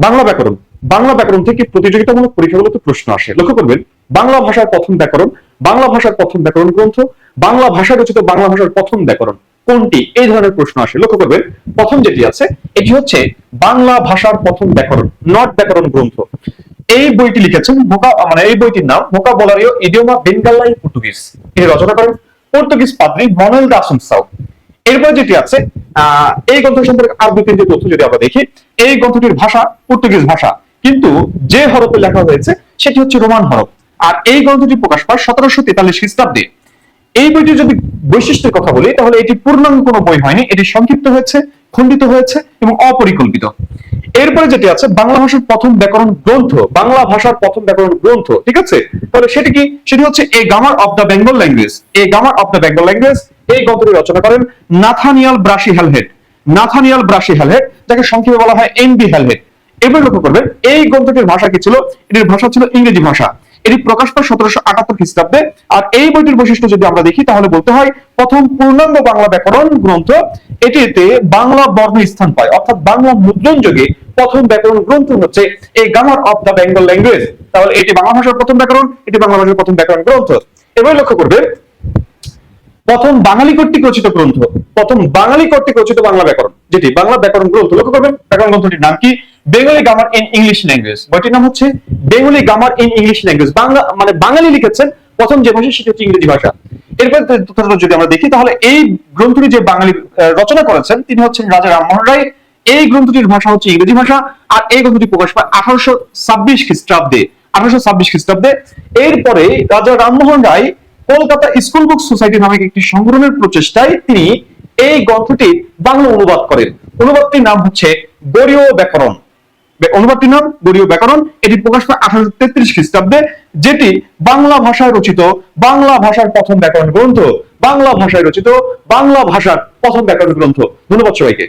বাংলা ব্যাকরণ। বাংলা ব্যাকরণ থেকে প্রতিযোগিতামূলক পরীক্ষাগুলোতে প্রশ্ন আসে। লক্ষ্য করবেন, বাংলা ভাষার প্রথম ব্যাকরণ, বাংলা ভাষার প্রথম ব্যাকরণ গ্রন্থ, বাংলা ভাষা রচিত বাংলা ভাষার প্রথম ব্যাকরণ কোনটি, এই ধরনের প্রশ্ন আসে। লক্ষ্য করবেন, প্রথম যেটি আছে এটি হচ্ছে বাংলা ভাষার প্রথম ব্যাকরণ, নট ব্যাকরণ গ্রন্থ। এই বইটি লিখেছেন এই বইটির নাম ভোকাবুলারিও ইডিওমা বেঙ্গালা ইন পর্তুগিজ। এর রচনা করেন পর্তুগিজ পাদ্রী মানুয়েল দা আসুনসাও। এরপর যেটি আছে এই গ্রন্থ সম্পর্কে আর দুই তিনটি তথ্য যদি আমরা দেখি, এই গ্রন্থটির ভাষা পর্তুগিজ ভাষা, কিন্তু যে হরফে লেখা হয়েছে সেটি হচ্ছে রোমান হরফ। আর এই গ্রন্থটি প্রকাশ পায় 1743 খ্রিস্টাব্দে। এই বইটির যদি বৈশিষ্ট্যের কথা বলি তাহলে এটি পূর্ণাঙ্গ কোনো বই হয়নি, এটি সংক্ষিপ্ত হয়েছে, খণ্ডিত হয়েছে এবং অপরিকল্পিত। এরপরে যেটি আছে বাংলা ভাষার প্রথম ব্যাকরণ গ্রন্থ, বাংলা ভাষার প্রথম ব্যাকরণ গ্রন্থ, ঠিক আছে। তাহলে সেটি কি? সেটি হচ্ছে a grammar of the Bengal language. A grammar of the Bengal language, এই গ্রন্থটি রচনা করেন Nathaniel Brassey Halhed. Nathaniel Brassey Halhed, যাকে সংক্ষেপে বলা হয় এনবি হ্যালহেড। এবার লক্ষ্য করবেন এই গ্রন্থটির ভাষা কি ছিল? এটির ভাষা ছিল ইংরেজি ভাষা। এটি প্রকাশ পায় 1778 খ্রিস্টাব্দে। আর এই বইটির বৈশিষ্ট্য যদি আমরা দেখি তাহলে বলতে হয় প্রথম পূর্ণাঙ্গ বাংলা ব্যাকরণ গ্রন্থ। এটিতে বাংলা বর্ণ স্থান পায়, অর্থাৎ বাংলা মুদ্রণ যোগে প্রথম ব্যাকরণ গ্রন্থ হচ্ছে এই grammar of the Bengal language. তাহলে এটি বাংলা ভাষার প্রথম ব্যাকরণ, এটি বাংলা ভাষার প্রথম ব্যাকরণ গ্রন্থ। এবার লক্ষ্য করবেন প্রথম বাঙালি কর্তৃক রচিত গ্রন্থ, প্রথম বাঙালি কর্তৃক রচিত বাংলা ব্যাকরণ, যেটি বাংলা ব্যাকরণ গ্রন্থ। লক্ষ্য করবেন ব্যাকরণ গ্রন্থটির নাম কি? Bengali grammar in English language. বইটির নাম হচ্ছে Bengali grammar in English language. Bangla Bangali লিখেছেন, প্রথম যে ভাষা সেটি হচ্ছে ইংরেজি ভাষা। এরপর যদি আমরা দেখি তাহলে এই গ্রন্থটি যে বাঙালি রচনা করেছেন তিনি হচ্ছেন রাজা রামমোহন রায়। এই গ্রন্থটির ভাষা হচ্ছে ইংরেজি ভাষা। আর এই গ্রন্থটি প্রকাশ পায় 1826 খ্রিস্টাব্দে। 1826 খ্রিস্টাব্দে। এরপরে রাজা Rammohan Roy Kolkata school book society নামক একটি সংগঠনের প্রচেষ্টায় তিনি এই গ্রন্থটি বাংলা অনুবাদ করেন। অনুবাদটির নাম হচ্ছে গরীয় ব্যাকরণ। অনুবাদটির নাম গরীয় ব্যাকরণ। এটি প্রকাশ পায় 1833 খ্রিস্টাব্দে, যেটি বাংলা ভাষায় রচিত বাংলা ভাষার প্রথম ব্যাকরণ গ্রন্থ। বাংলা ভাষায় রচিত বাংলা ভাষার প্রথম ব্যাকরণ গ্রন্থ। ধন্যবাদ সবাইকে।